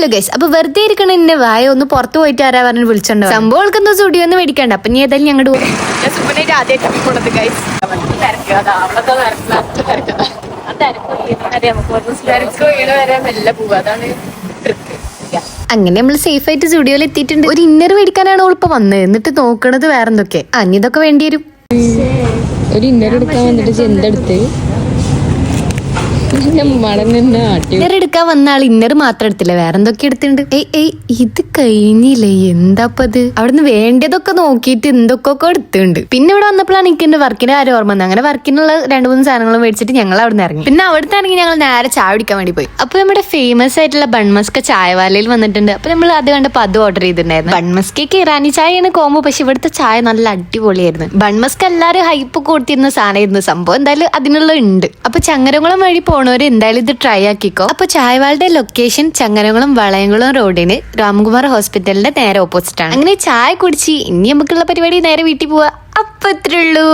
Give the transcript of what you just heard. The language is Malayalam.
ഹലോ ഗൈസ്, അപ്പൊ വെറുതെ ഇരിക്കണ എന്നെ വായ ഒന്ന് പുറത്ത് പോയിട്ട് ആരാ പറഞ്ഞ് വിളിച്ചോണ്ടോ. സംഭവം സ്റ്റുഡിയോ ഒന്നും മേടിക്കണ്ട. അപ്പൊ നീ ഏതായാലും ഞങ്ങളുടെ അങ്ങനെ നമ്മൾ സേഫ് ആയിട്ട് സ്റ്റുഡിയോയിൽ എത്തിയിട്ടുണ്ട്. ഒരു ഇന്നർ മേടിക്കാനാണ് അവളിപ്പോ വന്നത്. എന്നിട്ട് നോക്കണത് വേറെന്തൊക്കെ. ഇതൊക്കെ വേണ്ടി വരും. ഒരു ഇന്നർ എടുക്കാൻ വന്നിട്ട് എന്തെടുത്ത് ഇന്നർ എടുക്കാൻ വന്ന ആൾ ഇന്നർ മാത്രം എടുത്തില്ല, വേറെ എന്തൊക്കെ എടുത്തിട്ടുണ്ട്. ഇത് കഴിഞ്ഞില്ലേ, എന്താപ്പത്. അവിടുന്ന് വേണ്ടതൊക്കെ നോക്കിയിട്ട് എന്തൊക്കെ എടുത്തിട്ടുണ്ട്. പിന്നെ ഇവിടെ വന്നപ്പോഴാണ് എനിക്ക് എന്റെ വർക്കിന്റെ കാര്യം ഓർമ്മ വന്നത്. അങ്ങനെ വർക്കിനുള്ള 2-3 സാധനങ്ങൾ മേടിച്ചിട്ട് ഞങ്ങൾ അവിടെ നിന്ന് ഇറങ്ങി. പിന്നെ അവിടുത്തെ ആണെങ്കിൽ ഞങ്ങൾ നേരെ ചായ കുടിക്കാൻ വേണ്ടി പോയി. അപ്പൊ നമ്മുടെ ഫേമസ് ആയിട്ടുള്ള ബൺമസ്ക ചായവാലയിൽ വന്നിട്ടുണ്ട്. അപ്പൊ നമ്മൾ അത് കണ്ടപ്പോൾ അത് ഓർഡർ ചെയ്തിട്ടുണ്ടായിരുന്നു. ബൺമസ്കയ്ക്ക് ഇറാനി ചായയാണ് കോമ്പോ, പക്ഷെ ഇവിടുത്തെ ചായ നല്ല അടിപൊളിയായിരുന്നു. ബൺമസ്ക എല്ലാവരും ഹൈപ്പ് കൊടുത്തിരുന്ന സാധനമായിരുന്നു. സംഭവം എന്തായാലും അതിനുള്ള ഉണ്ട്. അപ്പൊ ചങ്ങരംകുളം വഴി പോണവര് എന്തായാലും ഇത് ട്രൈ ആക്കിക്കോ. അപ്പൊ ചായവാളുടെ ലൊക്കേഷൻ ചങ്ങരംകുളം വളയംകുളം റോഡിന് രാംകുമാർ ഹോസ്പിറ്റലിന്റെ നേരെ ഓപ്പോസിറ്റ് ആണ്. അങ്ങനെ ചായ കുടിച്ച് ഇനി നമുക്കുള്ള പരിപാടി നേരെ വീട്ടിൽ പോവാ. അപ്പൊ ഇത്രേ ഉള്ളൂ.